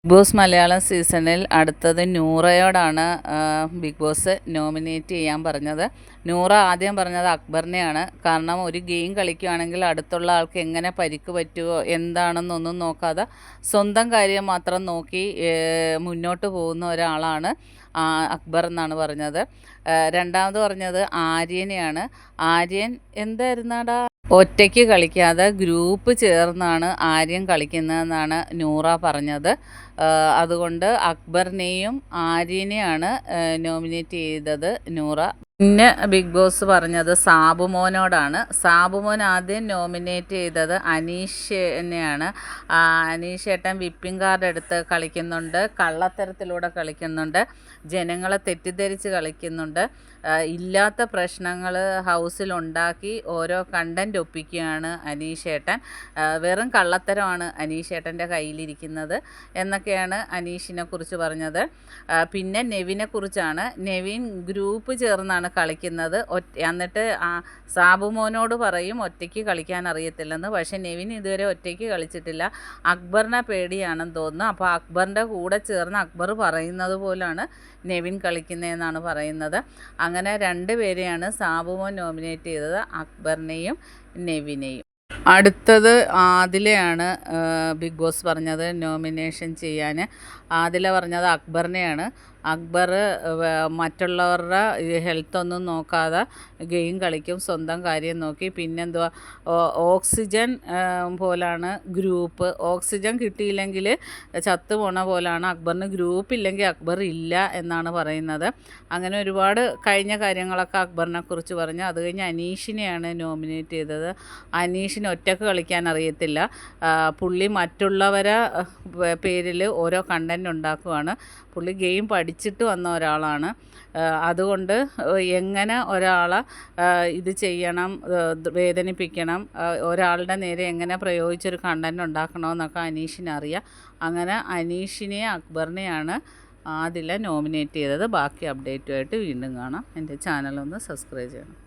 Big boss Malayalam സീസണിൽ അടുത്തത് നൂറയോടാണ് big boss nominate ചെയ്യാൻ പറഞ്ഞത്. നൂറ ആദ്യം പറഞ്ഞത് അക്ബറിനെയാണ്. കാരണം ഒരു ഗെയിം കളിക്കുകയാണെങ്കിൽ അടുത്തുള്ള ആൾക്ക് എങ്ങനെ പരിക്ക് പറ്റുമോ എന്താണെന്നൊന്നും നോക്കാതെ സ്വന്തം കാര്യം മാത്രം നോക്കി മുന്നോട്ട് പോകുന്ന ഒരാളാണ് അക്ബർ എന്നാണ് പറഞ്ഞത്. രണ്ടാമത് പറഞ്ഞത് ആര്യനെയാണ്. ആര്യൻ എന്തായിരുന്നാടാ, ഒറ്റയ്ക്ക് കളിക്കാതെ ഗ്രൂപ്പ് ചേർന്നാണ് ആര്യൻ കളിക്കുന്നതെന്നാണ് നൂറ പറഞ്ഞത്. അതുകൊണ്ട് അക്ബറിനെയും ആര്യനെയാണ് നോമിനേറ്റ് ചെയ്തത് നൂറ. പിന്നെ ബിഗ് ബോസ് പറഞ്ഞത് സാബുമോനോടാണ്. സാബുമോൻ ആദ്യം നോമിനേറ്റ് ചെയ്തത് അനീഷിനെയാണ്. അനീഷ് ഏട്ടൻ വിപ്പിംഗ് കാർഡ് എടുത്ത് കളിക്കുന്നുണ്ട്, കള്ളത്തരത്തിലൂടെ കളിക്കുന്നുണ്ട്, ജനങ്ങളെ തെറ്റിദ്ധരിച്ച് കളിക്കുന്നുണ്ട്, ഇല്ലാത്ത പ്രശ്നങ്ങൾ ഹൗസിലുണ്ടാക്കി ഓരോ കണ്ടൻറ് ഒപ്പിക്കുകയാണ് അനീഷേട്ടൻ. വെറും കള്ളത്തരമാണ് അനീഷേട്ടൻ്റെ കയ്യിലിരിക്കുന്നത് എന്നൊക്കെയാണ് അനീഷിനെ കുറിച്ച് പറഞ്ഞത്. പിന്നെ നെവിനെ കുറിച്ചാണ്. നെവിൻ ഗ്രൂപ്പ് ചേർന്നാണ് കളിക്കുന്നത്. എന്നിട്ട് സാബുമോനോട് പറയും ഒറ്റയ്ക്ക് കളിക്കാൻ അറിയത്തില്ലെന്ന്. പക്ഷേ നെവിൻ ഇതുവരെ ഒറ്റയ്ക്ക് കളിച്ചിട്ടില്ല. അക്ബറിനെ പേടിയാണെന്ന് തോന്നുന്നു. അപ്പോൾ അക്ബറിൻ്റെ കൂടെ ചേർന്ന് അക്ബർ പറയുന്നത് പോലാണ് നെവിൻ കളിക്കുന്നതെന്നാണ് പറയുന്നത്. അങ്ങനെ 2 പേരെയാണ് സാബുമോൻ നോമിനേറ്റ് ചെയ്തത്, അക്ബറിനെയും നെവിനെയും. അടുത്തത് ആദിലയാണ് ബിഗ് ബോസ് പറഞ്ഞത് നോമിനേഷൻ ചെയ്യാൻ. ആദില പറഞ്ഞത് അക്ബറിനെയാണ്. അക്ബർ മറ്റുള്ളവരുടെ ഹെൽത്തൊന്നും നോക്കാതെ ഗെയിം കളിക്കും, സ്വന്തം കാര്യം നോക്കി. പിന്നെന്തുവാ, ഓക്സിജൻ പോലാണ് ഗ്രൂപ്പ്. ഓക്സിജൻ കിട്ടിയില്ലെങ്കിൽ ചത്തു പോണ പോലാണ്. അക്ബറിന് ഗ്രൂപ്പ് ഇല്ലെങ്കിൽ അക്ബർ ഇല്ല എന്നാണ് പറയുന്നത്. അങ്ങനെ ഒരുപാട് കഴിഞ്ഞ കാര്യങ്ങളൊക്കെ അക്ബറിനെ കുറിച്ച് പറഞ്ഞു. അത് കഴിഞ്ഞ് അനീഷിനെയാണ് നോമിനേറ്റ് ചെയ്തത്. അനീഷിന് ഒറ്റക്ക് കളിക്കാൻ അറിയത്തില്ല. പുള്ളി മറ്റുള്ളവരെ പേരിൽ ഓരോ കണ്ടൻറ് ഉണ്ടാക്കുവാണ്. പുള്ളി ഗെയിം പഠിച്ചിട്ട് വന്ന ഒരാളാണ്. അതുകൊണ്ട് എങ്ങനെ ഒരാളെ ഇത് ചെയ്യണം, വേദനിപ്പിക്കണം, ഒരാളുടെ നേരെ എങ്ങനെ പ്രയോഗിച്ചൊരു കണ്ടൻറ് ഉണ്ടാക്കണമെന്നൊക്കെ അനീഷിനറിയാം. അങ്ങനെ അനീഷിനെ അക്ബറിനെയാണ് ആദില നോമിനേറ്റ് ചെയ്തത്. ബാക്കി അപ്ഡേറ്റുമായിട്ട് വീണ്ടും കാണാം. എൻ്റെ ചാനലൊന്ന് സബ്സ്ക്രൈബ് ചെയ്യണം.